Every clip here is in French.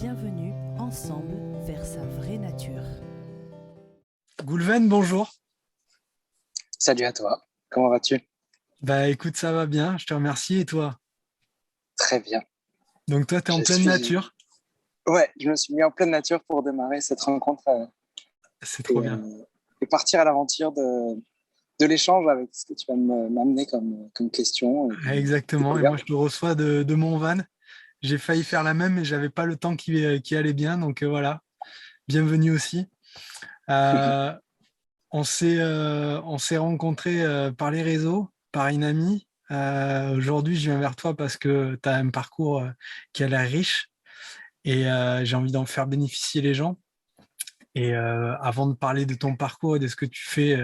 Bienvenue ensemble vers sa vraie nature. Goulven, bonjour. Salut à toi, comment vas-tu? Bah écoute, ça va bien, je te remercie. Et toi? Très bien. Donc toi, tu es en Je pleine suis... nature. Ouais, je me suis mis en pleine nature pour démarrer cette rencontre C'est trop et, bien. euh, et partir à l'aventure de l'échange avec ce que tu vas m'amener comme question et Ah, comme exactement. Et moi, découverte. je te reçois de mon van. J'ai failli faire la même, mais j'avais pas le temps qui allait bien. Donc voilà, bienvenue aussi. Euh, on s'est rencontrés par les réseaux, par une amie. Aujourd'hui, je viens vers toi parce que tu as un parcours qui a l'air riche et j'ai envie d'en faire bénéficier les gens. Et avant de parler de ton parcours et de ce que tu fais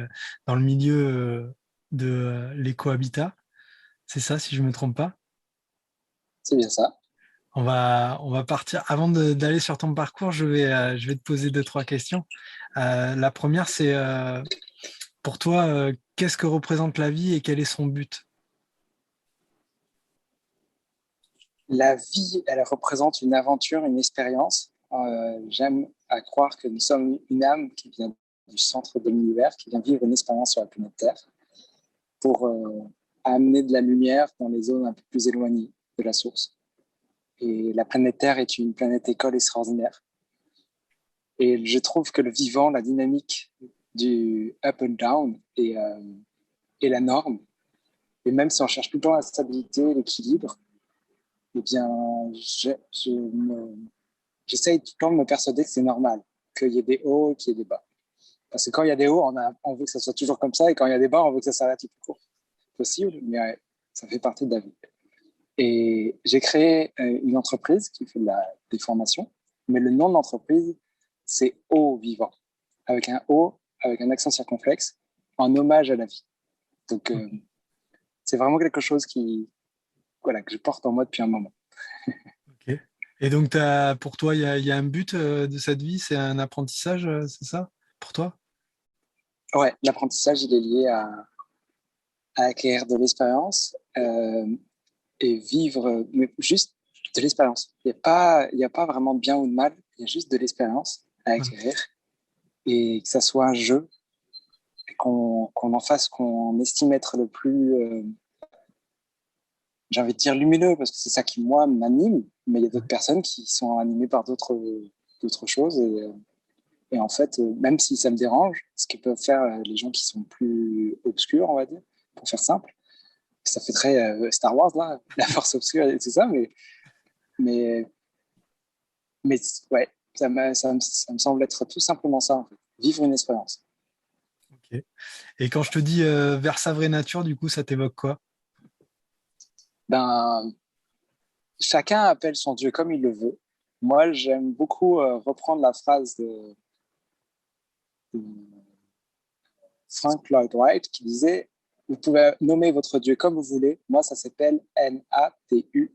dans le milieu de l'écohabitat, c'est ça, si je ne me trompe pas, C'est bien ça. on va partir. Avant d'aller sur ton parcours, je vais te poser deux, trois questions. La première, c'est pour toi, qu'est-ce que représente la vie et quel est son but? La vie, elle représente une aventure, une expérience. J'aime à croire que nous sommes une âme qui vient du centre de l'univers, qui vient vivre une expérience sur la planète Terre pour amener de la lumière dans les zones un peu plus éloignées de la source. Et la planète Terre est une planète école extraordinaire. Et je trouve que le vivant, la dynamique du up and down est la norme. Et même si on cherche tout le temps la stabilité, l'équilibre, eh bien, j'essaye tout le temps de me persuader que c'est normal, qu'il y ait des hauts et qu'il y ait des bas. Parce que quand il y a des hauts, on veut que ça soit toujours comme ça, et quand il y a des bas, on veut que ça s'arrête le plus court possible, mais ça fait partie de la vie. Et j'ai créé une entreprise qui fait des formations, mais le nom de l'entreprise, c'est Eau Vivant, avec un O, avec un accent circonflexe, en hommage à la vie. Donc, c'est vraiment quelque chose voilà, que je porte en moi depuis un moment. Ok. Et donc, pour toi, il y a un but de cette vie, c'est un apprentissage, c'est ça, pour toi? Ouais, l'apprentissage, il est lié à acquérir de l'expérience et vivre, mais juste de l'expérience. Il y a pas vraiment de bien ou de mal, il y a juste de l'expérience à Ouais. acquérir et que ça soit un jeu qu'on en fasse qu'on estime être le plus, j'ai envie de dire lumineux, parce que c'est ça qui, moi, m'anime, mais il y a d'autres personnes qui sont animées par d'autres choses. Et en fait, même si ça me dérange, ce que peuvent faire les gens qui sont plus obscurs, on va dire, pour faire simple, ça fait très Star Wars, là, la force obscure et tout ça, mais, mais ouais, ça me semble être tout simplement ça, en fait. Vivre une expérience. Ok. Et quand je te dis vers sa vraie nature, du coup, ça t'évoque quoi? Ben, chacun appelle son Dieu comme il le veut. Moi, j'aime beaucoup reprendre la phrase de Frank Lloyd Wright qui disait: vous pouvez nommer votre Dieu comme vous voulez. Moi, ça s'appelle Nature.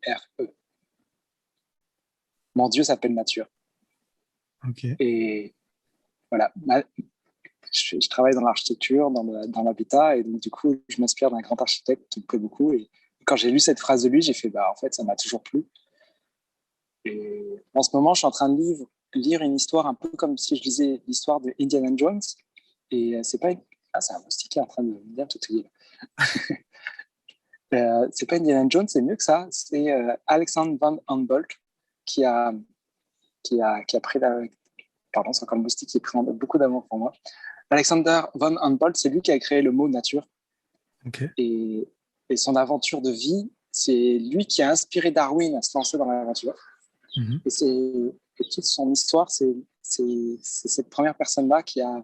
Mon Dieu s'appelle nature. Ok. Et voilà, je travaille dans l'architecture, dans l'habitat, et donc du coup, je m'inspire d'un grand architecte qui me plaît beaucoup. Et quand j'ai lu cette phrase de lui, j'ai fait, bah, en fait, ça m'a toujours plu. Et en ce moment, je suis en train de lire une histoire un peu comme si je lisais l'histoire de Indiana Jones. Et c'est pas. Ah, c'est un moustique qui est en train de bien tout touiller. C'est pas Indiana Jones, c'est mieux que ça. C'est Alexander Van Humboldt qui a, qui a pris la. Pardon, c'est encore le moustique qui prend beaucoup d'amour pour moi. Alexander Von Humboldt, c'est lui qui a créé le mot nature. Ok. Et, et son aventure de vie, c'est lui qui a inspiré Darwin à se lancer dans l'aventure. Mhm. Et toute son histoire, c'est cette première personne-là qui a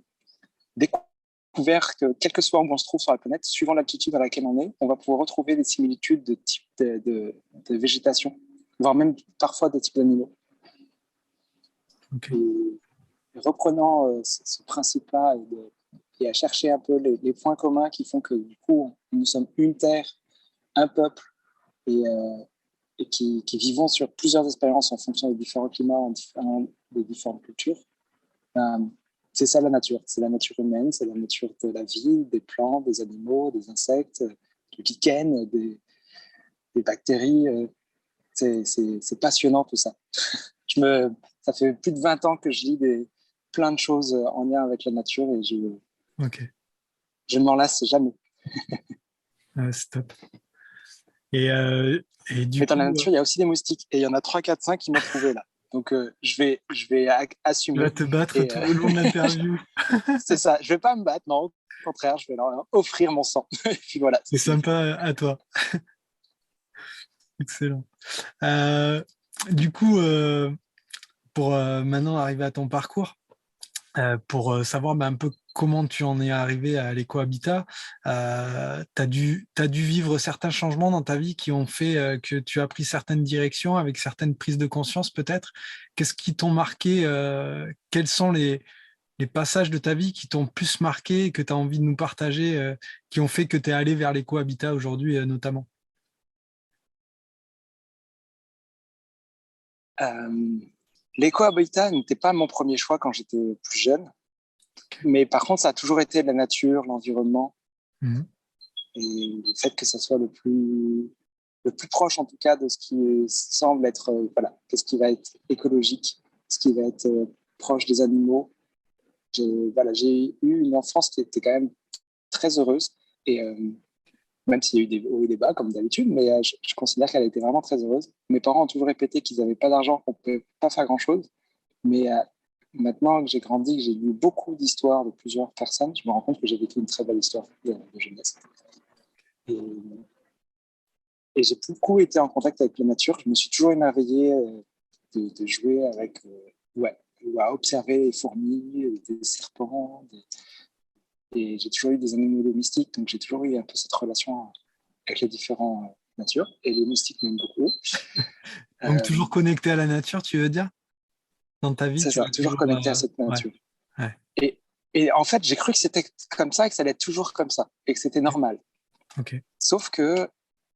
découvert que, quel que soit où on se trouve sur la planète, suivant l'altitude à laquelle on est, on va pouvoir retrouver des similitudes de type de végétation, voire même parfois de types d'animaux. Ok. Et reprenant ce principe-là et à chercher un peu les points communs qui font que du coup, nous sommes une terre, un peuple, et, qui vivons sur plusieurs expériences en fonction des différents climats, des différentes cultures. Euh, c'est ça la nature. C'est la nature humaine, c'est la nature de la vie, des plantes, des animaux, des insectes, du lichen, des bactéries. C'est passionnant tout ça. Ça fait plus de 20 ans que je lis plein de choses en lien avec la nature et Ok, je ne m'en lasse jamais. c'est top. Et, et du Mais dans coup, la nature, il y a aussi des moustiques et il y en a 3, 4, 5 qui m'ont trouvé là. Donc, je vais tu vas assumer. te battre Et tout le long de l'interview. c'est ça. Je vais pas me battre, non. Au contraire, je vais leur offrir mon sang. Et puis voilà. C'est sympa à toi. Excellent. Euh, du coup, pour maintenant arriver à ton parcours, pour savoir un peu comment tu en es arrivé à l'écohabitat, t'as dû vivre certains changements dans ta vie qui ont fait que tu as pris certaines directions avec certaines prises de conscience peut-être. Qu'est-ce qui t'ont marqué quels sont les passages de ta vie qui t'ont plus marqué et que tu as envie de nous partager, qui ont fait que tu es allé vers l'écohabitat aujourd'hui notamment? Euh, L'éco-habitat n'était pas mon premier choix quand j'étais plus jeune. Mais par contre, ça a toujours été la nature, l'environnement Mhm. et le fait que ça soit le plus proche en tout cas de ce qui semble être, voilà, de ce qui va être écologique, ce qui va être proche des animaux. J'ai eu une enfance qui était quand même très heureuse et même s'il y a eu des hauts et des bas comme d'habitude, mais je considère qu'elle était vraiment très heureuse. Mes parents ont toujours répété qu'ils n'avaient pas d'argent, qu'on ne pouvait pas faire grand-chose, mais maintenant que j'ai grandi, que j'ai lu beaucoup d'histoires de plusieurs personnes, je me rends compte que j'ai vécu une très belle histoire de jeunesse. Et, et j'ai beaucoup été en contact avec la nature. Je me suis toujours émerveillé de jouer avec, ouais, ou à observer les fourmis, des serpents. Et j'ai toujours eu des animaux domestiques, donc j'ai toujours eu un peu cette relation avec les différentes natures. Et les moustiques m'aiment beaucoup. Donc Euh, toujours connecté à la nature, tu veux dire? Dans ta vie, c'est tu ça, vas toujours toujours... connecté à cette ouais, nature. ouais. Et, et en fait, j'ai cru que c'était comme ça et que ça allait être toujours comme ça et que c'était normal. Ok. Sauf que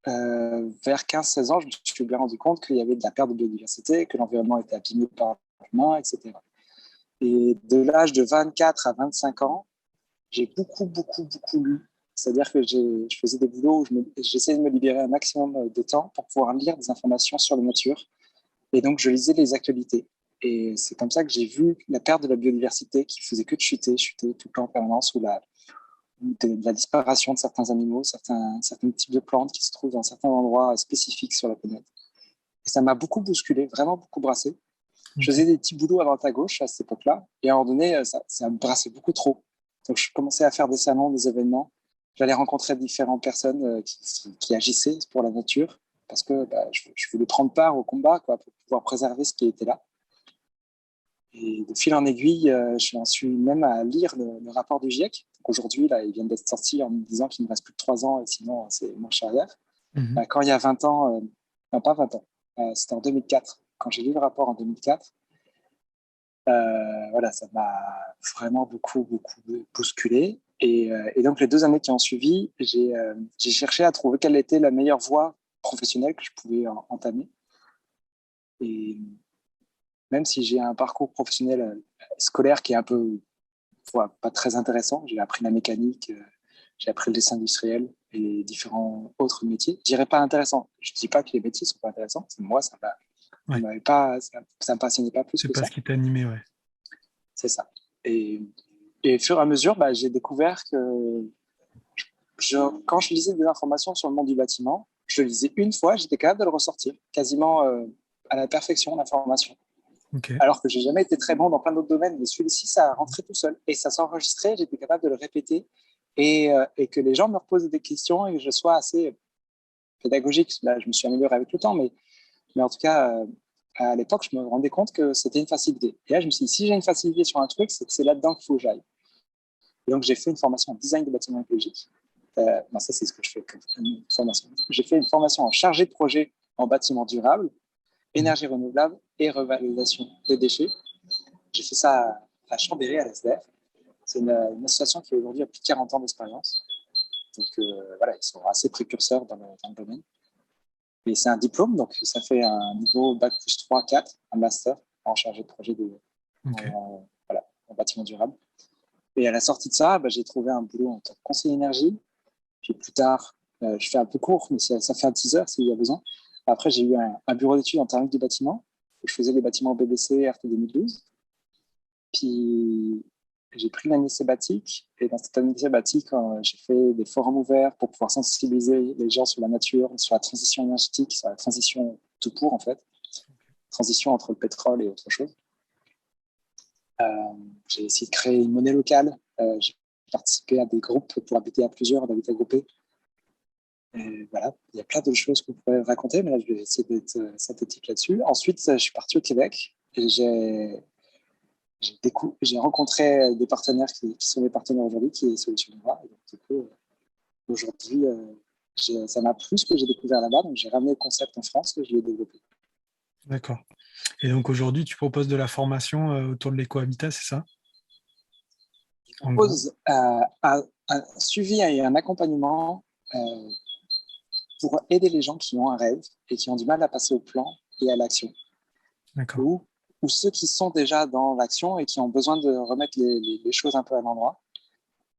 vers 15-16 ans, je me suis bien rendu compte qu'il y avait de la perte de biodiversité, que l'environnement était abîmé par l'humain, etc. Et de l'âge de 24 à 25 ans, j'ai beaucoup, beaucoup, beaucoup lu. C'est-à-dire que je faisais des boulots où j'essayais de me libérer un maximum de temps pour pouvoir lire des informations sur la nature. Et donc, je lisais les actualités. Et c'est comme ça que j'ai vu la perte de la biodiversité qui faisait que de chuter tout le temps en permanence, ou de la disparition de certains animaux, certains types de plantes qui se trouvent dans certains endroits spécifiques sur la planète. Et ça m'a beaucoup bousculé, vraiment beaucoup brassé. Je Ok. faisais des petits boulots à droite à gauche à cette époque-là, et à un moment donné, ça me brassait beaucoup trop. Donc, je commençais à faire des salons, des événements. J'allais rencontrer différentes personnes qui agissaient pour la nature, parce que je voulais prendre part au combat, quoi, pour pouvoir préserver ce qui était là. Et de fil en aiguille, j'en suis même à lire le rapport du GIEC. Donc aujourd'hui, là, il vient d'être sorti en me disant qu'il me reste plus de 3 ans, et sinon, c'est marche arrière. Mhm. Quand il y a 20 ans, non pas 20 ans, c'était en 2004. Quand j'ai lu le rapport en 2004, voilà, ça m'a vraiment beaucoup, beaucoup bousculé. Et donc, les 2 années qui ont suivi, j'ai cherché à trouver quelle était la meilleure voie professionnelle que je pouvais entamer. Et même si j'ai un parcours professionnel scolaire qui est un peu pas très intéressant, j'ai appris la mécanique, j'ai appris le dessin industriel et différents autres métiers. Je dirais pas intéressant. Je dis pas que les métiers sont pas intéressants. Moi, Ouais. ça me passionnait pas plus C'est que pas ça. ce qui t'a animé, ouais. C'est ça. Et, et au fur et à mesure, j'ai découvert que quand je lisais des informations sur le monde du bâtiment, je le lisais une fois, j'étais capable de le ressortir quasiment à la perfection, l'information. Ok. Alors que j'ai jamais été très bon dans plein d'autres domaines, mais celui-ci, ça rentrait tout seul. Et ça s'enregistrait, j'étais capable de le répéter et que les gens me reposent des questions et que je sois assez pédagogique. Là, je me suis amélioré avec le temps, mais en tout cas, à l'époque, je me rendais compte que c'était une facilité. Et là, je me suis dit, si j'ai une facilité sur un truc, c'est que c'est là-dedans qu'il faut que j'aille. Et donc, j'ai fait une formation en design de bâtiments écologiques. Non, ça, c'est ce que je fais comme une formation. J'ai fait une formation en chargé de projet en bâtiment durable, Mhm. énergie renouvelable et revalorisation des déchets. J'ai fait ça à Chambéry, à l'SDF. C'est une association qui aujourd'hui a plus de 40 ans d'expérience. Donc voilà, ils sont assez précurseurs dans le domaine. Et c'est un diplôme, donc ça fait un niveau Bac plus 3, 4, un master en chargé de projet Ok. voilà, en bâtiment durable. Et à la sortie de ça, j'ai trouvé un boulot en tant que conseiller énergie. Puis plus tard, je fais un peu court, mais ça fait un teaser s'il y a besoin. Après, j'ai eu un bureau d'études en thermique du bâtiment. où je faisais les bâtiments BBC RT 2012. Puis j'ai pris l'année sabbatique et dans cette année sabbatique, j'ai fait des forums ouverts pour pouvoir sensibiliser les gens sur la nature, sur la transition énergétique, sur la transition tout court en fait, transition entre le pétrole et autre chose. J'ai essayé de créer une monnaie locale. J'ai participé à des groupes pour habiter à plusieurs, d'habitat groupé. Et voilà, il y a plein de choses qu'on pourrait raconter, mais là, je vais essayer d'être synthétique là-dessus. Ensuite, je suis parti au Québec et j'ai rencontré des partenaires qui sont mes partenaires aujourd'hui, qui est Solution Noire. Et donc, du coup, aujourd'hui, ça m'a plu ce que j'ai découvert là-bas, donc j'ai ramené le concept en France et je l'ai développé. D'accord. Et donc aujourd'hui, tu proposes de la formation autour de l'écohabitat, c'est ça? Je propose un suivi et un accompagnement pour aider les gens qui ont un rêve et qui ont du mal à passer au plan et à l'action. D'accord. Ou ceux qui sont déjà dans l'action et qui ont besoin de remettre les choses un peu à l'endroit.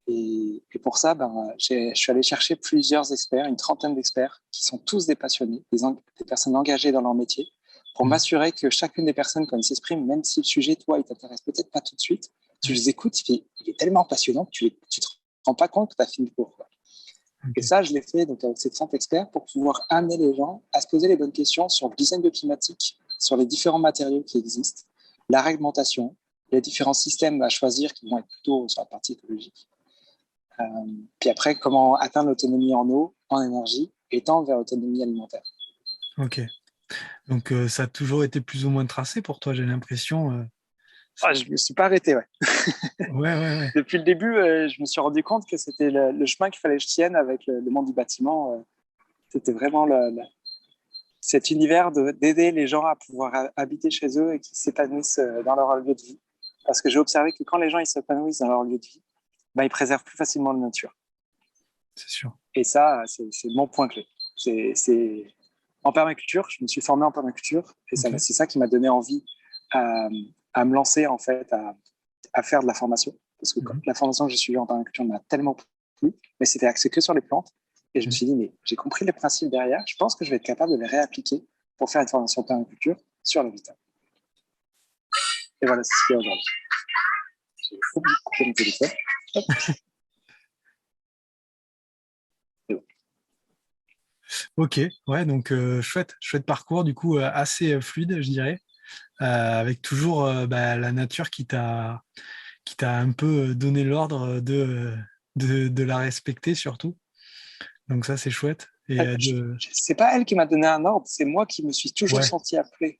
Et pour ça, je suis allé chercher plusieurs experts, une trentaine d'experts, qui sont tous des passionnés, des personnes engagées dans leur métier, pour m'assurer que chacune des personnes, quand elles s'expriment, même si le sujet, toi, il t'intéresse peut-être pas tout de suite, tu les écoutes, il est tellement passionnant que tu te rends pas compte que tu as fini le cours. Okay. Et ça, je l'ai fait donc, avec ces 30 experts pour pouvoir amener les gens à se poser les bonnes questions sur le design bioclimatique, sur les différents matériaux qui existent, la réglementation, les différents systèmes à choisir qui vont être plutôt sur la partie écologique. Puis après, comment atteindre l'autonomie en eau, en énergie, et tendre vers l'autonomie alimentaire. Ok. Donc, ça a toujours été plus ou moins tracé pour toi, j'ai l'impression. Je ne me suis pas arrêté, ouais. Ouais. Depuis le début, je me suis rendu compte que c'était le chemin qu'il fallait que je tienne avec le monde du bâtiment. C'était vraiment cet univers d'aider les gens à pouvoir habiter chez eux et qu'ils s'épanouissent dans leur lieu de vie. Parce que j'ai observé que quand les gens ils s'épanouissent dans leur lieu de vie, ils préservent plus facilement la nature. C'est sûr. Et ça, c'est mon point clé. C'est en permaculture, je me suis formé en permaculture et c'est ça qui m'a donné envie à me lancer en fait à faire de la formation. Parce que la formation que j'ai suivie en permaculture m'a tellement plu, mais c'était axé que sur les plantes. Et je me suis dit, mais j'ai compris les principes derrière, je pense que je vais être capable de les réappliquer pour faire une formation en permaculture sur l'habitat. Et voilà, c'est ce qu'il y a aujourd'hui. J'ai oublié de couper mon téléphone. Hop. Ok, ouais, donc chouette parcours, du coup assez fluide, je dirais, avec toujours la nature qui t'a un peu donné l'ordre de la respecter surtout. Donc ça, c'est chouette. Et c'est pas elle qui m'a donné un ordre, c'est moi qui me suis toujours senti appelé.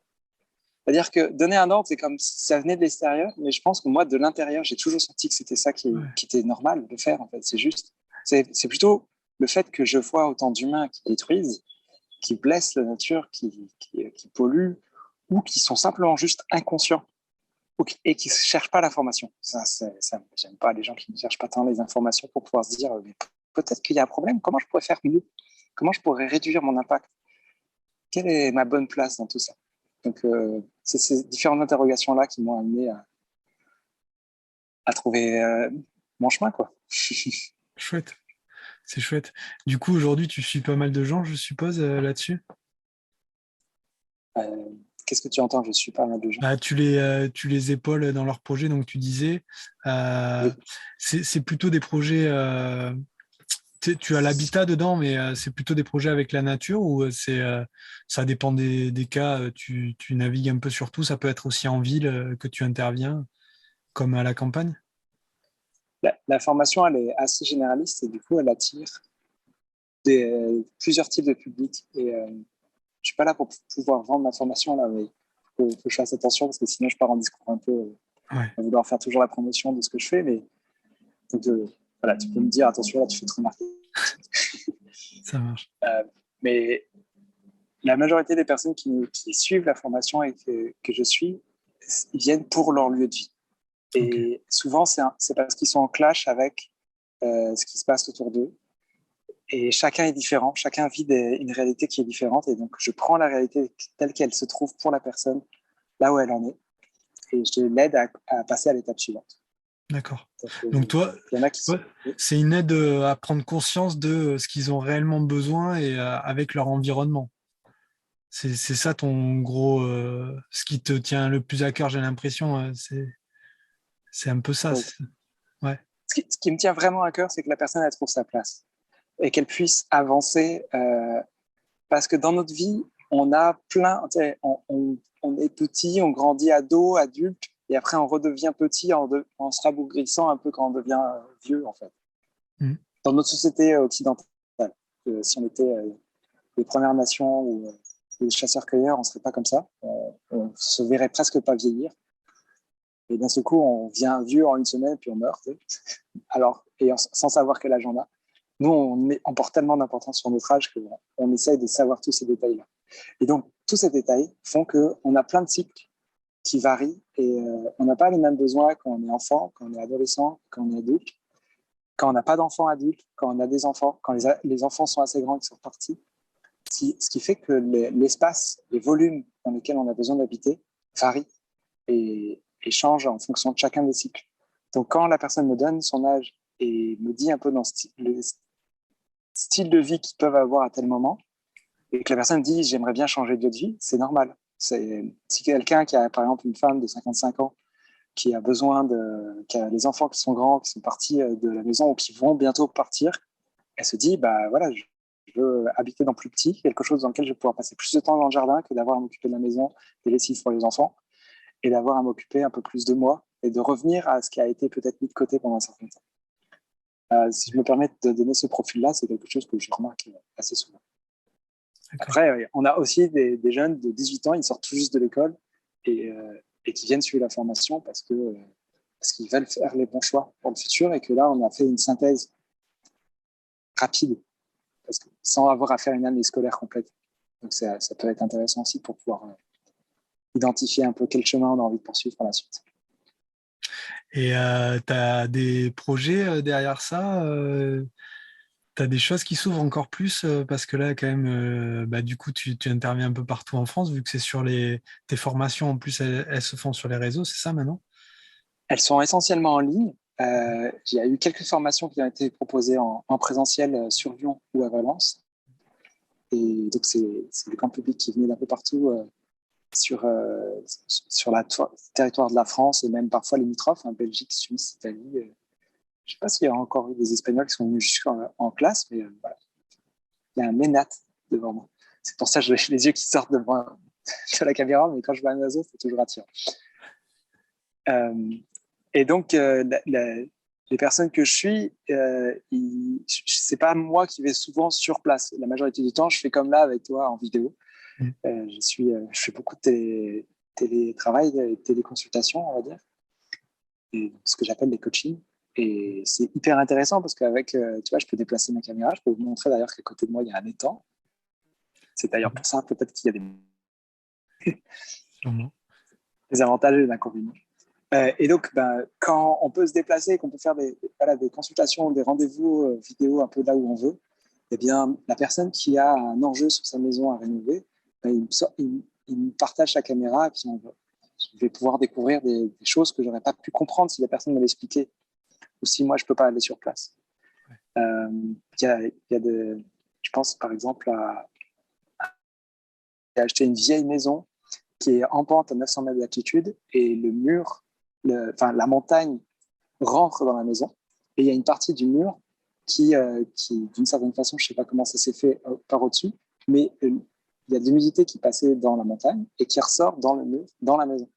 C'est-à-dire que donner un ordre, c'est comme si ça venait de l'extérieur, mais je pense que moi, de l'intérieur, j'ai toujours senti que c'était ça qui était normal de faire, en fait. C'est juste, c'est plutôt le fait que je vois autant d'humains qui détruisent, qui blessent la nature, qui polluent, ou qui sont simplement juste inconscients et qui ne cherchent pas l'information. Ça, j'aime pas les gens qui ne cherchent pas tant les informations pour pouvoir se dire mais peut-être qu'il y a un problème, comment je pourrais faire mieux? Comment je pourrais réduire mon impact? Quelle est ma bonne place dans tout ça? Donc, c'est ces différentes interrogations-là qui m'ont amené à trouver mon chemin, quoi. Chouette. C'est chouette. Du coup, aujourd'hui, tu suis pas mal de gens, je suppose, là-dessus? Qu'est-ce que tu entends? Je suis pas mal de gens. Tu les épaules dans leurs projets, donc tu disais. C'est plutôt des projets... tu as l'habitat dedans, mais c'est plutôt des projets avec la nature ou ça dépend des cas, tu navigues un peu sur tout, ça peut être aussi en ville que tu interviens, comme à la campagne? La formation, elle est assez généraliste et du coup, elle attire plusieurs types de publics. Et je ne suis pas là pour pouvoir vendre ma formation, là, mais il faut que je fasse attention parce que sinon, je pars en discours un peu à vouloir faire toujours la promotion de ce que je fais. Mais donc, voilà, tu peux me dire, attention, là, tu fais trop marquer. Ça marche. Mais la majorité des personnes qui suivent la formation et que je suis, ils viennent pour leur lieu de vie. Et souvent, c'est parce qu'ils sont en clash avec ce qui se passe autour d'eux. Et chacun est différent, chacun vit une réalité qui est différente. Et donc, je prends la réalité telle qu'elle se trouve pour la personne, là où elle en est, et je l'aide à passer à l'étape suivante. D'accord. Donc toi, c'est une aide à prendre conscience de ce qu'ils ont réellement besoin et avec leur environnement. C'est ça ton gros, ce qui te tient le plus à cœur, j'ai l'impression. C'est un peu ça. Oui. Ouais. Ce qui me tient vraiment à cœur, c'est que la personne elle trouve sa place et qu'elle puisse avancer. Parce que dans notre vie, on a plein, on est petit, on grandit ado, adulte, et après on redevient petit en se rabougrissant un peu quand on devient vieux, en fait. Mm. Dans notre société occidentale, si on était les Premières Nations ou les chasseurs-cueilleurs, on ne serait pas comme ça. On se verrait presque pas vieillir. Et d'un seul coup, on vient vieux en une semaine, puis on meurt. Alors, sans savoir quel âge on a. Nous, on porte tellement d'importance sur notre âge qu'on essaye de savoir tous ces détails-là. Et donc, tous ces détails font qu'on a plein de cycles qui varient et on n'a pas les mêmes besoins quand on est enfant, quand on est adolescent, quand on est adulte, quand on n'a pas d'enfants adultes, quand on a des enfants, quand les enfants sont assez grands et sont partis. Ce qui fait que l'espace, les volumes dans lesquels on a besoin d'habiter varient et changent en fonction de chacun des cycles. Donc, quand la personne me donne son âge et me dit un peu dans le style de vie qu'ils peuvent avoir à tel moment, et que la personne dit j'aimerais bien changer de lieu de vie, c'est normal. Si quelqu'un qui a par exemple une femme de 55 ans qui a qui a des enfants qui sont grands, qui sont partis de la maison ou qui vont bientôt partir, elle se dit bah voilà, je veux habiter dans plus petit, quelque chose dans lequel je vais pouvoir passer plus de temps dans le jardin que d'avoir à m'occuper de la maison, des lessives pour les enfants, et d'avoir à m'occuper un peu plus de moi et de revenir à ce qui a été peut-être mis de côté pendant un certain temps. Si je me permets de donner ce profil-là, c'est quelque chose que je remarque assez souvent. Après, on a aussi des jeunes de 18 ans, ils sortent tout juste de l'école et qui viennent suivre la formation parce qu'ils veulent faire les bons choix pour le futur et que là, on a fait une synthèse rapide sans avoir à faire une année scolaire complète. Donc, ça peut être intéressant aussi pour pouvoir identifier un peu quel chemin on a envie de poursuivre par la suite. Et tu as des projets derrière ça tu as des choses qui s'ouvrent encore plus parce que là, quand même, du coup, tu interviens un peu partout en France, vu que c'est sur tes formations, en plus, elles se font sur les réseaux, c'est ça maintenant? Elles sont essentiellement en ligne. Il y a eu quelques formations qui ont été proposées en présentiel sur Lyon ou à Valence. Et donc, c'est des grands publics qui venaient d'un peu partout sur le territoire de la France et même parfois limitrophes, Belgique, Suisse, Italie. Je ne sais pas s'il y a encore eu des Espagnols qui sont venus jusqu'en classe, mais voilà. Il y a un ménat devant moi. C'est pour ça que j'ai les yeux qui sortent devant sur la caméra, mais quand je vois un oiseau, c'est toujours attirant. Et donc, les personnes que je suis, c'est pas moi qui vais souvent sur place. La majorité du temps, je fais comme là avec toi en vidéo. Je fais beaucoup de télétravail, de téléconsultation, on va dire, et ce que j'appelle les coachings. Et c'est hyper intéressant parce qu'avec, tu vois, je peux déplacer ma caméra. Je peux vous montrer d'ailleurs qu'à côté de moi, il y a un étang. C'est d'ailleurs pour ça peut-être qu'il y a des avantages et des inconvénients. Et donc, quand on peut se déplacer, qu'on peut faire des consultations, des rendez-vous vidéo un peu là où on veut, eh bien, la personne qui a un enjeu sur sa maison à rénover, il me partage sa caméra et puis je vais pouvoir découvrir des choses que je n'aurais pas pu comprendre si la personne me l'expliquait ou si moi, je ne peux pas aller sur place. Je pense par exemple à acheter une vieille maison qui est en pente à 900 mètres d'altitude et le mur, la montagne rentre dans la maison et il y a une partie du mur qui d'une certaine façon, je ne sais pas comment ça s'est fait par au-dessus, mais il y a de l'humidité qui passait dans la montagne et qui ressort dans le mur, dans la maison.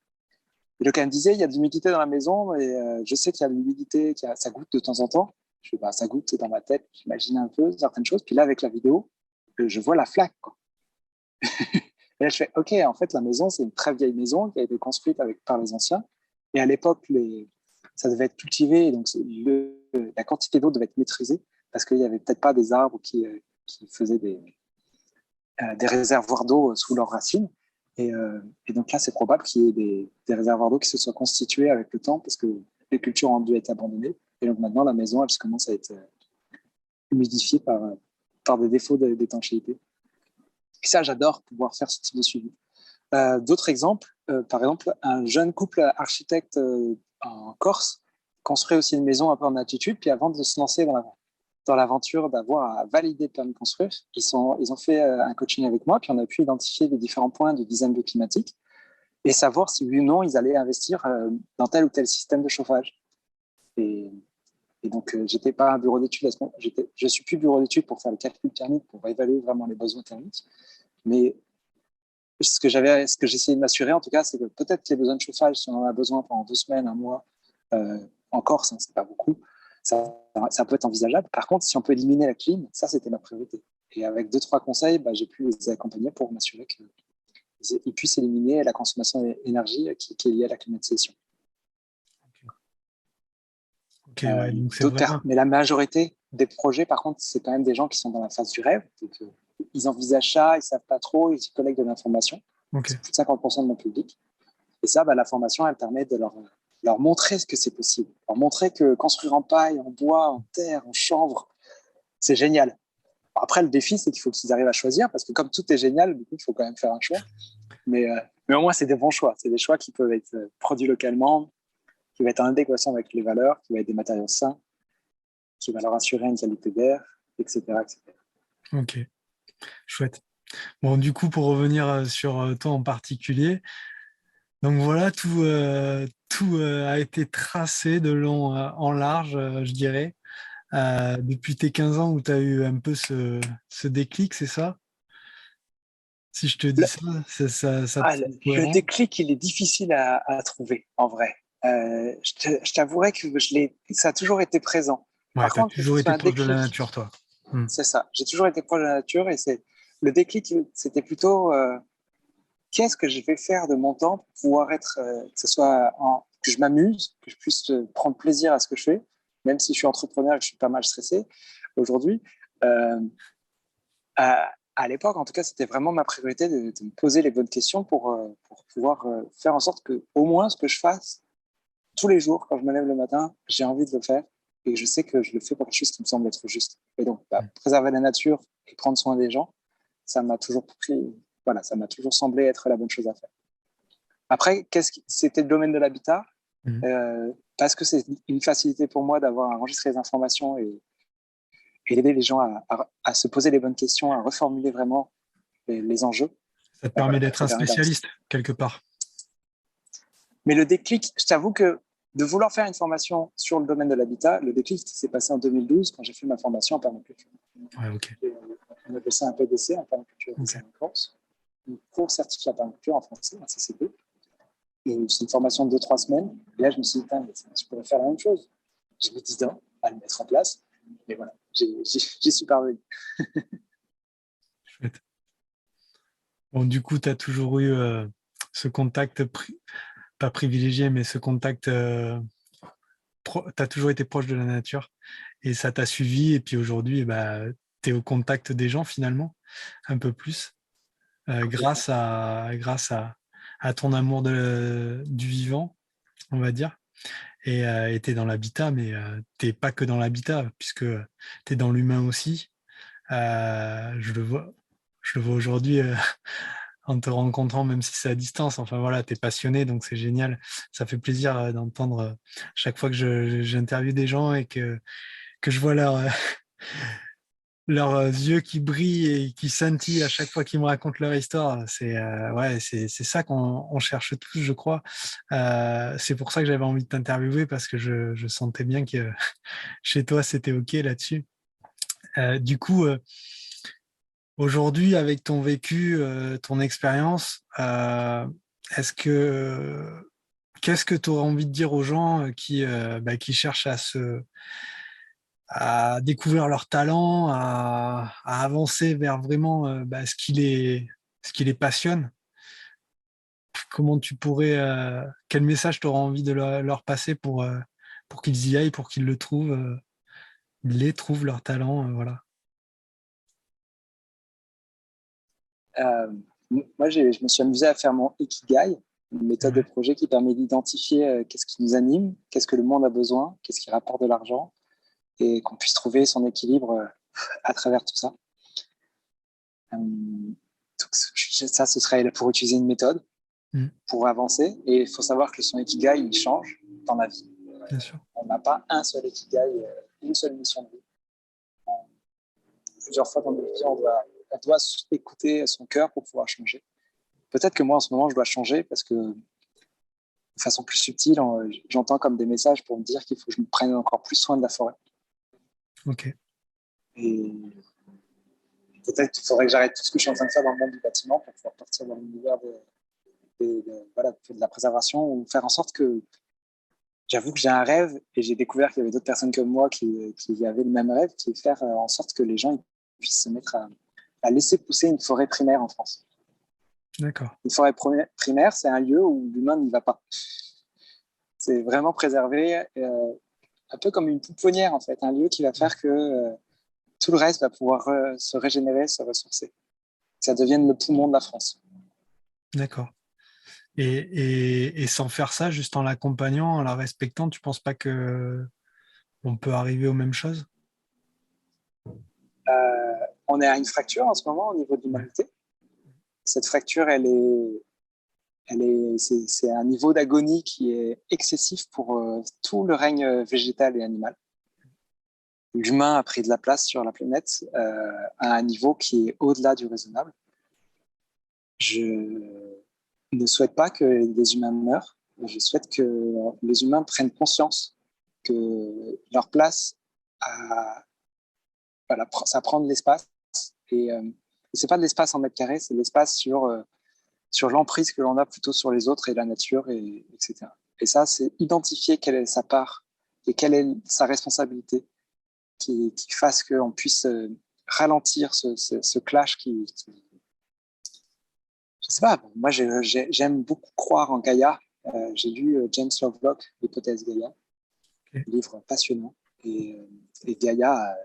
Et donc, elle me disait, il y a de l'humidité dans la maison et je sais qu'il y a de l'humidité, ça goutte de temps en temps. Je fais, ça goutte dans ma tête, j'imagine un peu certaines choses. Puis là, avec la vidéo, je vois la flaque, quoi. Et là, je fais, OK, en fait, la maison, c'est une très vieille maison qui a été construite par les anciens. Et à l'époque, ça devait être cultivé, donc la quantité d'eau devait être maîtrisée parce qu'il n'y avait peut-être pas des arbres qui faisaient des réservoirs d'eau sous leurs racines. Et donc là, c'est probable qu'il y ait des réservoirs d'eau qui se soient constitués avec le temps parce que les cultures ont dû être abandonnées. Et donc maintenant, la maison, elle commence à être humidifiée par des défauts d'étanchéité. Et ça, j'adore pouvoir faire ce type de suivi. D'autres exemples, par exemple, un jeune couple architecte en Corse construit aussi une maison un peu en altitude, puis avant de se lancer dans l'aventure d'avoir à valider le permis de construire. Ils ont fait un coaching avec moi, puis on a pu identifier les différents points de design bioclimatique et savoir si oui ou non ils allaient investir dans tel ou tel système de chauffage. Et, et donc, j'étais pas un bureau d'études à ce moment. Je suis plus bureau d'études pour faire le calcul thermique, pour évaluer vraiment les besoins thermiques. Mais ce que j'essayais de m'assurer, en tout cas, c'est que peut-être les besoins de chauffage, si on en a besoin pendant 2 semaines, un mois, en Corse, hein, c'est pas beaucoup, ça peut être envisageable. Par contre, si on peut éliminer la clim, ça, c'était ma priorité. Et avec 2-3 conseils, j'ai pu les accompagner pour m'assurer qu'ils puissent éliminer la consommation d'énergie qui est liée à la climatisation. Ouais, donc c'est vraiment... Mais la majorité des projets, par contre, c'est quand même des gens qui sont dans la phase du rêve. Donc, ils envisagent ça, ils ne savent pas trop, ils collectent de l'information. C'est plus de 50% de mon public. Et ça, la formation, elle permet de leur montrer ce que c'est possible. Leur montrer que construire en paille, en bois, en terre, en chanvre, c'est génial. Après, le défi, c'est qu'il faut qu'ils arrivent à choisir, parce que comme tout est génial, du coup, il faut quand même faire un choix. Mais au moins, c'est des bons choix. C'est des choix qui peuvent être produits localement, qui vont être en adéquation avec les valeurs, qui vont être des matériaux sains, qui va leur assurer une qualité d'air, etc., etc. Ok, chouette. Bon, du coup, pour revenir sur toi en particulier, donc voilà, tout a été tracé de long en large, je dirais, depuis tes 15 ans où tu as eu un peu ce déclic, c'est ça? Si je te dis ça te semble Le cohérent? déclic, il est difficile à trouver, en vrai. Je t'avouerais que ça a toujours été présent. Ouais, Par tu as contre, que ce toujours soit été un proche de la déclic, nature, toi. c'est ça. J'ai toujours été proche de la nature et le déclic, c'était plutôt qu'est-ce que je vais faire de mon temps pour pouvoir être, que ce soit que je m'amuse, que je puisse prendre plaisir à ce que je fais, même si je suis entrepreneur et que je suis pas mal stressé aujourd'hui. Euh, à l'époque, en tout cas, c'était vraiment ma priorité de me poser les bonnes questions pour pouvoir faire en sorte que, au moins, ce que je fasse tous les jours, quand je me lève le matin, j'ai envie de le faire et je sais que je le fais pour quelque chose qui me semble être juste. Et donc, préserver la nature et prendre soin des gens, ça m'a toujours ça m'a toujours semblé être la bonne chose à faire. Après, c'était le domaine de l'habitat, parce que c'est une facilité pour moi d'avoir enregistré les informations et aider les gens à se poser les bonnes questions, à reformuler vraiment les enjeux. Ça te permet d'être ça un permet d'avancer. spécialiste, quelque part. Mais le déclic, je t'avoue que de vouloir faire une formation sur le domaine de l'habitat, le déclic s'est passé en 2012 quand j'ai fait ma formation en permaculture. Ouais, ok. On appelle ça un PDC, en permaculture Okay. en Corse, une cours certifié en permaculture en français, un CCP. Et c'est une formation de 2-3 semaines. Et là, je me suis dit, je pourrais faire la même chose. J'ai mis 10 ans à le mettre en place. Mais voilà, j'y suis parvenu. Chouette. Bon, du coup, tu as toujours eu ce contact, pas privilégié, mais ce contact, tu as toujours été proche de la nature et ça t'a suivi. Et puis aujourd'hui, tu es au contact des gens finalement, un peu plus, grâce à ton amour du vivant, on va dire. Et tu es dans l'habitat, mais tu n'es pas que dans l'habitat, puisque tu es dans l'humain aussi. Je le vois aujourd'hui en te rencontrant, même si c'est à distance. Enfin voilà, tu es passionné, donc c'est génial. Ça fait plaisir d'entendre chaque fois que j'interviewe des gens et que je vois leurs yeux qui brillent et qui scintillent à chaque fois qu'ils me racontent leur histoire. C'est ça qu'on cherche tous, je crois. C'est pour ça que j'avais envie de t'interviewer parce que je sentais bien que chez toi, c'était OK là-dessus. Du coup, aujourd'hui, avec ton vécu, ton expérience, qu'est-ce que tu aurais envie de dire aux gens qui cherchent à découvrir leur talent, à avancer vers vraiment ce qui les passionne? Quel message tu auras envie de leur passer pour qu'ils y aillent, pour qu'ils le trouvent, leur talent, voilà. Moi, je me suis amusé à faire mon Ikigai, une méthode de projet qui permet d'identifier qu'est-ce qui nous anime, qu'est-ce que le monde a besoin, qu'est-ce qui rapporte de l'argent, et qu'on puisse trouver son équilibre à travers tout ça. Donc, ça, ce serait pour utiliser une méthode pour avancer. Et il faut savoir que son Ikigai, il change dans la vie. Bien sûr. On n'a pas un seul Ikigai, une seule mission de vie. plusieurs fois dans notre vie, elle doit écouter son cœur pour pouvoir changer. Peut-être que moi, en ce moment, je dois changer parce que de façon plus subtile, j'entends comme des messages pour me dire qu'il faut que je me prenne encore plus soin de la forêt. Ok. Et peut-être qu'il faudrait que j'arrête tout ce que je suis en train de faire dans le monde du bâtiment pour pouvoir partir dans l'univers de la préservation ou faire en sorte que j'avoue que j'ai un rêve et j'ai découvert qu'il y avait d'autres personnes comme moi qui avaient le même rêve, qui est faire en sorte que les gens puissent se mettre à laisser pousser une forêt primaire en France. D'accord. Une forêt primaire, c'est un lieu où l'humain n'y va pas. C'est vraiment préservé, un peu comme une pouponnière en fait, un lieu qui va faire que tout le reste va pouvoir se régénérer, se ressourcer. Que ça devienne le poumon de la France. D'accord. Et sans faire ça, juste en l'accompagnant, en la respectant, tu ne penses pas que on peut arriver aux mêmes choses? On est à une fracture en ce moment au niveau de l'humanité. Ouais. Cette fracture, c'est un niveau d'agonie qui est excessif pour tout le règne végétal et animal. L'humain a pris de la place sur la planète à un niveau qui est au-delà du raisonnable. Je ne souhaite pas que les humains meurent. Je souhaite que les humains prennent conscience que leur place, ça prend de l'espace. Et ce n'est pas de l'espace en mètres carrés, c'est de l'espace sur l'emprise que l'on a plutôt sur les autres et la nature, etc. Et ça, c'est identifier quelle est sa part et quelle est sa responsabilité qui fasse qu'on puisse ralentir ce clash qui... Je sais pas, moi j'aime beaucoup croire en Gaïa. J'ai lu James Lovelock, l'hypothèse Gaïa, un livre passionnant. Et Gaïa,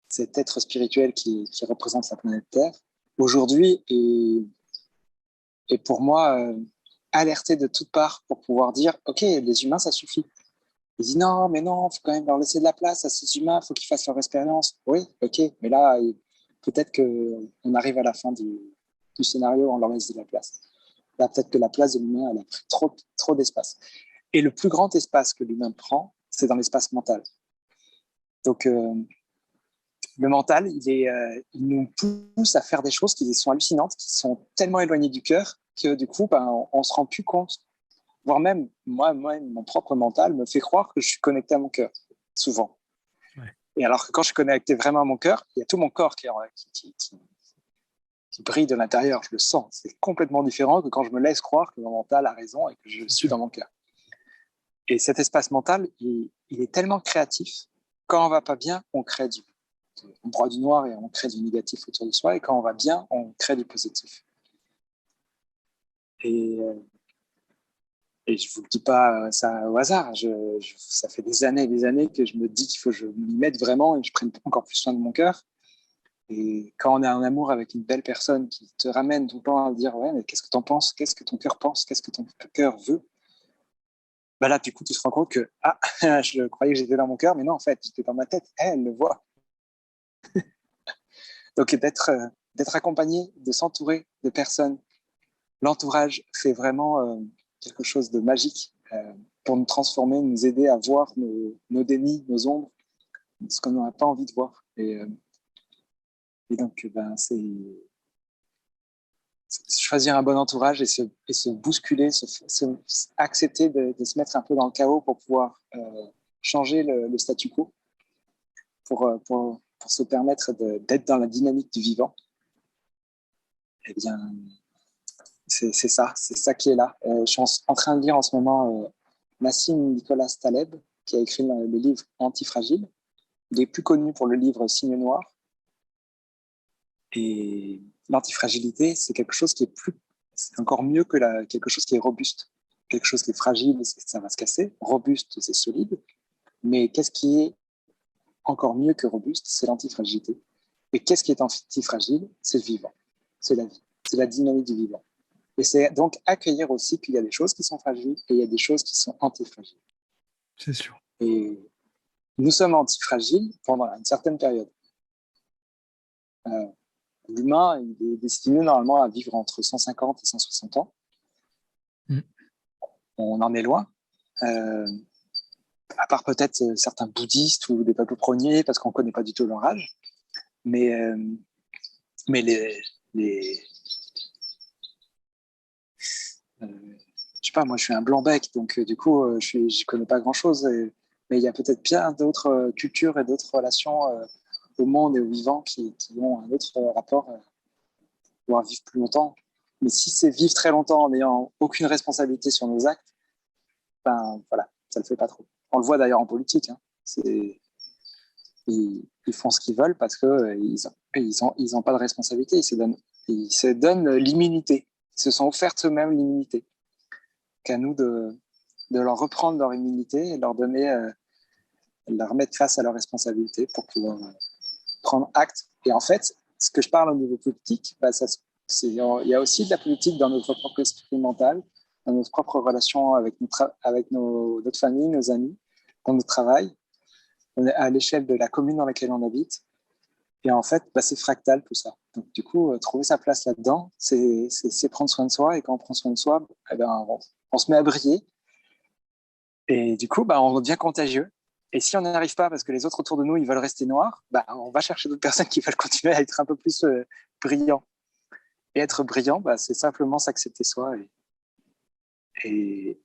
cet être spirituel qui représente la planète Terre, aujourd'hui est pour moi alerté de toutes parts pour pouvoir dire « Ok, les humains, ça suffit ». Il dit « Non, mais non, il faut quand même leur laisser de la place à ces humains, il faut qu'ils fassent leur expérience ». Oui, ok, mais là, peut-être qu'on arrive à la fin du scénario, on leur laisse de la place. Là, peut-être que la place de l'humain, elle a pris trop d'espace. Et le plus grand espace que l'humain prend, c'est dans l'espace mental. Donc, le mental, il nous pousse à faire des choses qui sont hallucinantes, qui sont tellement éloignées du cœur que du coup, on ne se rend plus compte. Voire même, moi, mon propre mental me fait croire que je suis connecté à mon cœur, souvent. Ouais. Et alors que quand je suis connecté vraiment à mon cœur, il y a tout mon corps qui brille de l'intérieur, je le sens. C'est complètement différent que quand je me laisse croire que mon mental a raison et que je suis dans mon cœur. Et cet espace mental, il est tellement créatif. Quand on ne va pas bien, on crée on broie du noir et on crée du négatif autour de soi. Et quand on va bien, on crée du positif. Et je ne vous le dis pas ça au hasard. Ça fait des années et des années que je me dis qu'il faut que je m'y mette vraiment et que je prenne encore plus soin de mon cœur. Et quand on est en amour avec une belle personne qui te ramène tout le temps à dire « Ouais, mais qu'est-ce que tu en penses? Qu'est-ce que ton cœur pense? Qu'est-ce que ton cœur veut ?» Bah là, du coup, tu te rends compte que je croyais que j'étais dans mon cœur, mais non, en fait, j'étais dans ma tête. Elle le voit. Donc, d'être accompagné, de s'entourer de personnes. L'entourage fait vraiment quelque chose de magique pour nous transformer, nous aider à voir nos dénis, nos ombres, ce qu'on n'aurait pas envie de voir. Et donc, c'est choisir un bon entourage et se bousculer, accepter de se mettre un peu dans le chaos pour pouvoir changer le statu quo, pour se permettre d'être dans la dynamique du vivant. Eh bien, c'est ça qui est là. Je suis en train de lire en ce moment Nassim Nicolas Taleb, qui a écrit le livre Antifragile. Il est plus connu pour le livre Signe Noir. Et l'antifragilité, c'est quelque chose qui c'est encore mieux que quelque chose qui est robuste. Quelque chose qui est fragile, ça va se casser. Robuste, c'est solide. Mais qu'est-ce qui est encore mieux que robuste? C'est l'antifragilité. Et qu'est-ce qui est antifragile? C'est le vivant. C'est la vie. C'est la dynamique du vivant. Et c'est donc accueillir aussi qu'il y a des choses qui sont fragiles et il y a des choses qui sont antifragiles. C'est sûr. Et nous sommes antifragiles pendant une certaine période. L'humain, il est destiné normalement à vivre entre 150 et 160 ans. On en est loin. À part peut-être certains bouddhistes ou des peuples premiers, parce qu'on ne connaît pas du tout leur âge. Mais, mais les je sais pas, moi je suis un blanc-bec, donc du coup je connais pas grand-chose, mais il y a peut-être bien d'autres cultures et d'autres relations au monde et au vivant qui ont un autre rapport, pouvoir vivre plus longtemps. Mais si c'est vivre très longtemps en n'ayant aucune responsabilité sur nos actes, ben voilà, ça le fait pas trop. On le voit d'ailleurs en politique, hein. Ils font ce qu'ils veulent parce que ils ont pas de responsabilité, ils se donnent l'immunité. Ils se sont offerts eux-mêmes l'immunité. Qu'à nous de leur reprendre leur immunité et leur mettre face à leurs responsabilités pour pouvoir prendre acte. Et en fait, ce que je parle au niveau politique, bah, il y a aussi de la politique dans notre propre esprit mental, dans notre propre relation avec notre famille, nos amis, dans notre travail, à l'échelle de la commune dans laquelle on habite. Et en fait, bah, c'est fractal tout ça. Donc, du coup, trouver sa place là-dedans, c'est prendre soin de soi. Et quand on prend soin de soi, eh ben, on se met à briller. Et du coup, bah, on devient contagieux. Et si on n'y arrive pas parce que les autres autour de nous, ils veulent rester noirs, bah, on va chercher d'autres personnes qui veulent continuer à être un peu plus brillants. Et être brillant, bah, c'est simplement s'accepter soi et,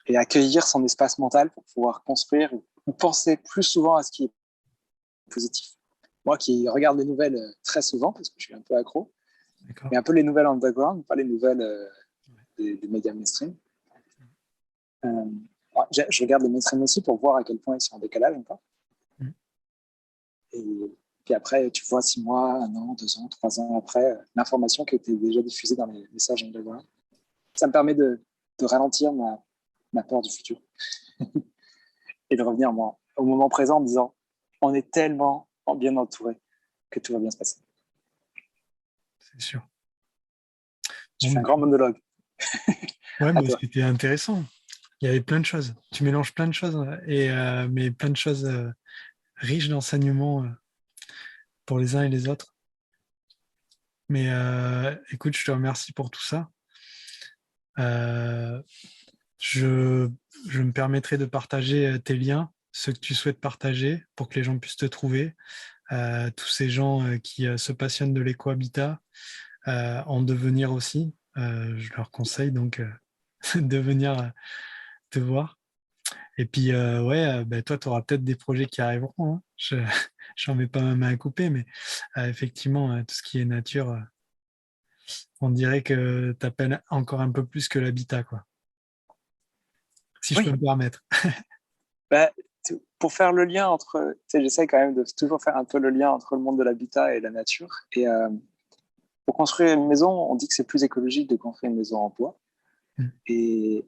et accueillir son espace mental pour pouvoir construire ou penser plus souvent à ce qui est positif. Moi qui regarde les nouvelles très souvent, parce que je suis un peu accro, D'accord. mais un peu les nouvelles underground, pas les nouvelles des médias mainstream. Je regarde les mainstream aussi pour voir à quel point ils sont en décalage encore. Et puis après, tu vois 6 mois, 1 an, 2 ans, 3 ans après, l'information qui était déjà diffusée dans les messages underground. Ça me permet de ralentir ma peur du futur et de revenir moi, au moment présent en me disant on est tellement bien entouré que tout va bien se passer. C'est sûr. Je fais un grand monologue. Ouais, mais c'était intéressant. Il y avait plein de choses. Tu mélanges plein de choses, mais plein de choses riches d'enseignements pour les uns et les autres. Mais écoute, je te remercie pour tout ça. Je me permettrai de partager tes liens, ceux que tu souhaites partager, pour que les gens puissent te trouver. Tous ces gens qui se passionnent de l'écohabitat, en devenir aussi. Je leur conseille donc de venir te voir. Et puis, toi, tu auras peut-être des projets qui arriveront, hein. J'en mets pas ma main à couper, mais effectivement, tout ce qui est nature, on dirait que tu appelles encore un peu plus que l'habitat, quoi. Si je peux me permettre. Bah, pour faire le lien entre, j'essaie quand même de toujours faire un peu le lien entre le monde de l'habitat et la nature. Et pour construire une maison, on dit que c'est plus écologique de construire une maison en bois. Et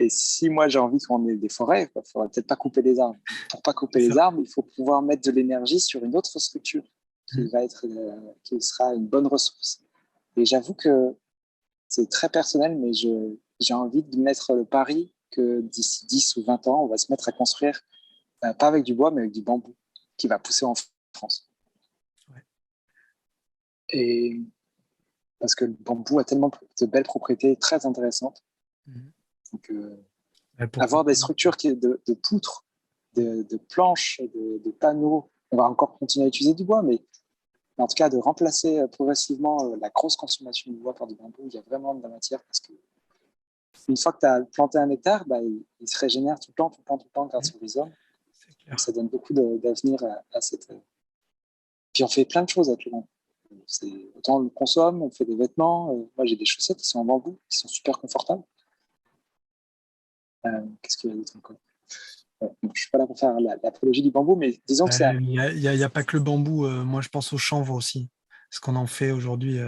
si moi j'ai envie qu'on ait des forêts, il ne faudrait peut-être pas couper les arbres. Pour pas couper les arbres, il faut pouvoir mettre de l'énergie sur une autre structure qui sera une bonne ressource. Et j'avoue que c'est très personnel, mais j'ai envie de mettre le pari que d'ici 10 ou 20 ans, on va se mettre à construire, pas avec du bois, mais avec du bambou, qui va pousser en France. Ouais. Et parce que le bambou a tellement de belles propriétés très intéressantes. Donc, avoir des structures de poutres, de planches, de panneaux, on va encore continuer à utiliser du bois, mais en tout cas de remplacer progressivement la grosse consommation de bois par du bambou, il y a vraiment de la matière parce que une fois que tu as planté 1 hectare, il se régénère tout le temps grâce au rhizome. Donc, ça donne beaucoup d'avenir à cette. Puis on fait plein de choses avec le bambou. Autant on le consomme, on fait des vêtements. Moi, j'ai des chaussettes qui sont en bambou, qui sont super confortables. Qu'est-ce qu'il y a d'autre encore? Je ne suis pas là pour faire l'apologie du bambou, mais disons que c'est. Il n'y a pas que le bambou. Moi, je pense au chanvre aussi. Ce qu'on en fait aujourd'hui.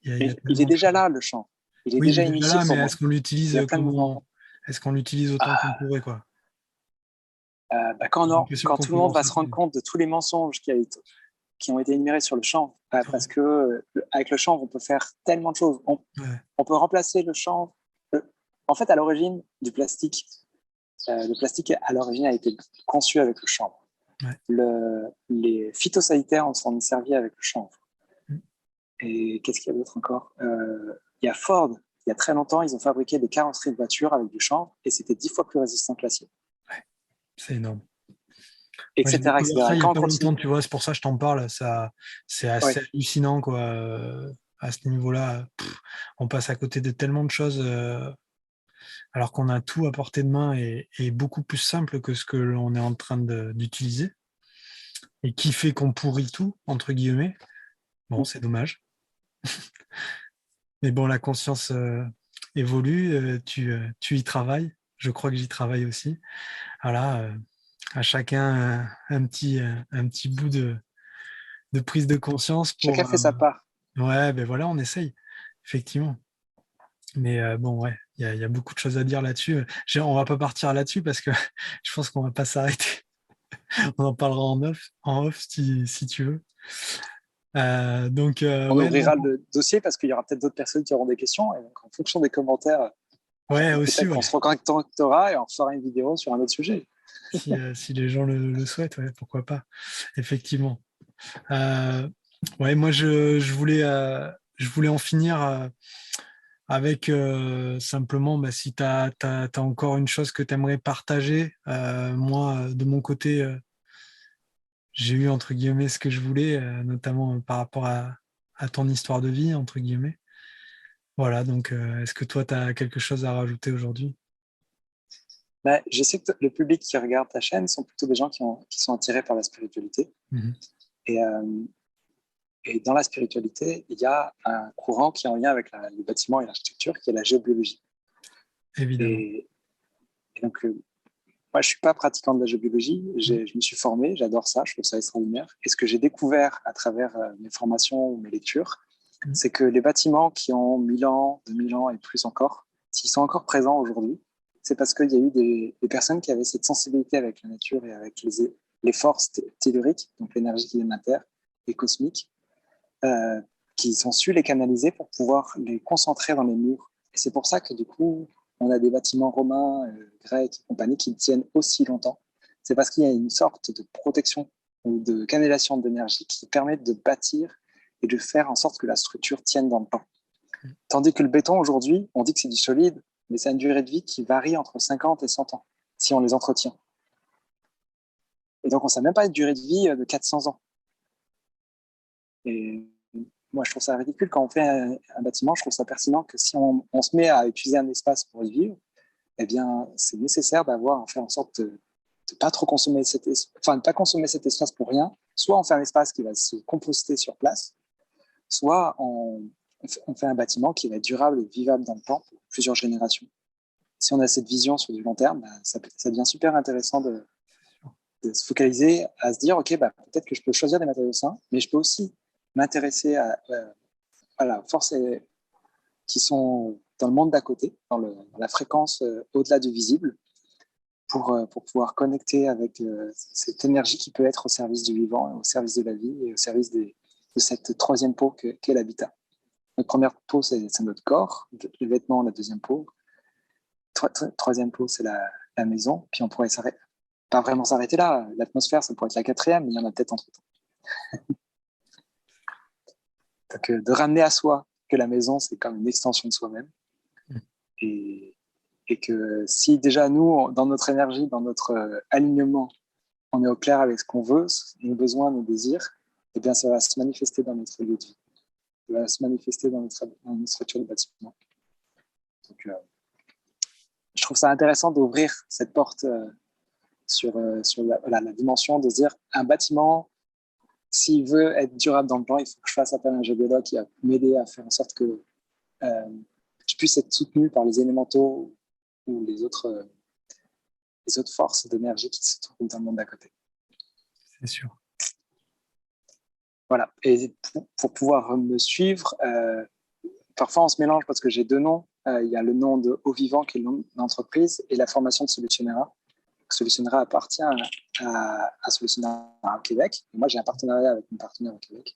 Il est déjà là, le chanvre. Il est déjà initié. Là, mais est-ce qu'on l'utilise Est-ce qu'on l'utilise autant qu'on pourrait, quoi? Quand tout le monde va se rendre compte de tous les mensonges qui ont été énumérés sur le chanvre, parce que avec le chanvre, on peut faire tellement de choses. On peut remplacer le chanvre. En fait, à l'origine du plastique, le plastique à l'origine a été conçu avec le chanvre. Les phytosanitaires s'en sont servis avec le chanvre. Et qu'est-ce qu'il y a d'autre encore? Il y a Ford. Il y a très longtemps, ils ont fabriqué des carrosseries de voitures avec du chanvre et c'était 10 fois plus résistant que l'acier. C'est énorme. Moi, j'ai etc., découvert etc. ça Et il n'y a quand on pas longtemps, continue, tu vois, c'est pour ça que je t'en parle. Ça, c'est ouais, assez hallucinant, quoi. À ce niveau-là, on passe à côté de tellement de choses, alors qu'on a tout à portée de main et beaucoup plus simple que ce que l'on est en train d'utiliser. Et qui fait qu'on pourrit tout, entre guillemets. Bon, c'est dommage. Mais bon, la conscience évolue, tu y travailles. Je crois que j'y travaille aussi. Voilà, à chacun un petit bout de prise de conscience chacun pour. fait sa part. Ouais, ben voilà, on essaye, effectivement. Mais bon, ouais, il y a beaucoup de choses à dire là-dessus. On va pas partir là-dessus parce que je pense qu'on va pas s'arrêter. On en parlera en off si tu veux. Donc, On ouais, non, ouvrira le dossier parce qu'il y aura peut-être d'autres personnes qui auront des questions. Et donc, en fonction des commentaires, ouais, aussi, peut-être qu'on ouais. se recontactera et on fera une vidéo sur un autre sujet. Si les gens le souhaitent, ouais, pourquoi pas, effectivement. Euh, ouais, moi, je voulais en finir avec simplement, bah, si tu as encore une chose que tu aimerais partager. Moi, de mon côté, j'ai eu, entre guillemets, ce que je voulais, notamment par rapport à ton histoire de vie, entre guillemets. Voilà, donc est-ce que toi, tu as quelque chose à rajouter aujourd'hui? Mais je sais que le public qui regarde ta chaîne sont plutôt des gens qui sont attirés par la spiritualité. Mhm. Et, et dans la spiritualité, il y a un courant qui est en lien avec le bâtiment et l'architecture, qui est la géobiologie. Évidemment. Et, et donc, moi, je ne suis pas pratiquant de la géobiologie. Mhm. Je me suis formé, j'adore ça, je trouve ça extraordinaire. Et ce que j'ai découvert à travers mes formations ou mes lectures, c'est que les bâtiments qui ont 1000 ans, 2000 ans et plus encore, s'ils sont encore présents aujourd'hui, c'est parce qu'il y a eu des personnes qui avaient cette sensibilité avec la nature et avec les forces telluriques, donc l'énergie qui vient de la Terre et cosmique, euh, qui ont su les canaliser pour pouvoir les concentrer dans les murs. Et c'est pour ça que du coup, on a des bâtiments romains, grecs et compagnie qui tiennent aussi longtemps. C'est parce qu'il y a une sorte de protection ou de canalisation d'énergie qui permet de bâtir et de faire en sorte que la structure tienne dans le temps. Tandis que le béton, aujourd'hui, on dit que c'est du solide, mais ça a une durée de vie qui varie entre 50 et 100 ans, si on les entretient. Et donc, on ne sait même pas une durée de vie de 400 ans. Et moi, je trouve ça ridicule quand on fait un bâtiment. Je trouve ça pertinent que si on se met à utiliser un espace pour y vivre, eh bien, c'est nécessaire faire en sorte de pas trop consommer de pas consommer cet espace pour rien. Soit on fait un espace qui va se composter sur place, soit on fait un bâtiment qui va être durable et vivable dans le temps pour plusieurs générations. Si on a cette vision sur du long terme, bah, ça devient super intéressant de se focaliser, à se dire, OK, bah, peut-être que je peux choisir des matériaux sains, mais je peux aussi m'intéresser à la force qui sont dans le monde d'à côté, dans la fréquence au-delà du visible, pour pouvoir connecter avec cette énergie qui peut être au service du vivant, au service de la vie et au service de cette troisième peau qu'est l'habitat. Notre première peau, c'est notre corps, les vêtements, la deuxième peau. Troisième peau, c'est la maison. Puis on pourrait pas vraiment s'arrêter là. L'atmosphère, ça pourrait être la quatrième, mais il y en a peut-être entre-temps. Donc, de ramener à soi que la maison, c'est comme une extension de soi-même. Et, et que si déjà nous, dans notre énergie, dans notre alignement, on est au clair avec ce qu'on veut, nos besoins, nos désirs, eh bien, ça va se manifester dans notre lieu de vie. Ça va se manifester dans notre structure de bâtiment. Donc, je trouve ça intéressant d'ouvrir cette porte sur la dimension de se dire un bâtiment, s'il veut être durable dans le temps, il faut que je fasse appel à un géologue qui va m'aider à faire en sorte que je puisse être soutenu par les élémentaux ou les autres forces d'énergie qui se trouvent dans le monde d'à côté. C'est sûr. Voilà. Et pour pouvoir me suivre, parfois on se mélange parce que j'ai deux noms. Il y a le nom de Au Vivant qui est le nom de l'entreprise et la formation de Solutionnera. Solutionnera appartient à Solutionnera au Québec. Et moi, j'ai un partenariat avec mon partenaire au Québec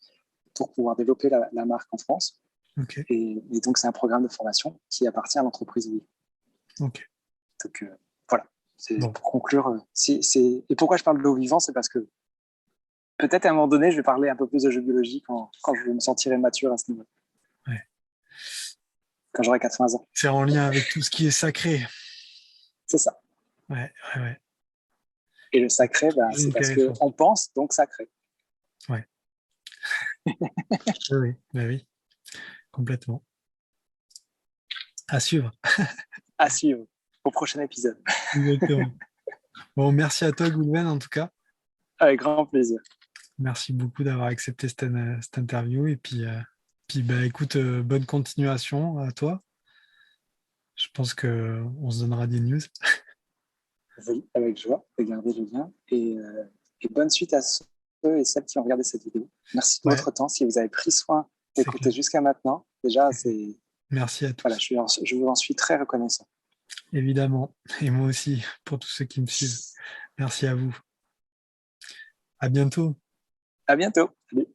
pour pouvoir développer la marque en France. Ok. Et donc, c'est un programme de formation qui appartient à l'entreprise Vivant. Ok. Donc, voilà. Bon. Pour conclure, et pourquoi je parle de l'eau vivant, c'est parce que peut-être à un moment donné, je vais parler un peu plus de jeux biologie quand je me sentirai mature à ce niveau. Ouais. Quand j'aurai 80 ans. C'est en lien avec tout ce qui est sacré. C'est ça. Ouais, ouais, ouais. Et le sacré, c'est parce Intéressant. qu'on pense, donc sacré. Ouais. Oui, bah oui, complètement. À suivre. À suivre au prochain épisode. Exactement. Bon, merci à toi, Goulven, en tout cas. Avec grand plaisir. Merci beaucoup d'avoir accepté cette interview. Et puis bah, écoute, bonne continuation à toi. Je pense qu'on se donnera des news. Oui, avec joie, regardez le lien. Et bonne suite à ceux et celles qui ont regardé cette vidéo. Merci de Ouais, votre temps. Si vous avez pris soin c'est d'écouter clair. jusqu'à maintenant, déjà, c'est Merci à tous. voilà, je vous en suis très reconnaissant. Évidemment. Et moi aussi, pour tous ceux qui me suivent. Merci à vous. À bientôt. À bientôt. Salut.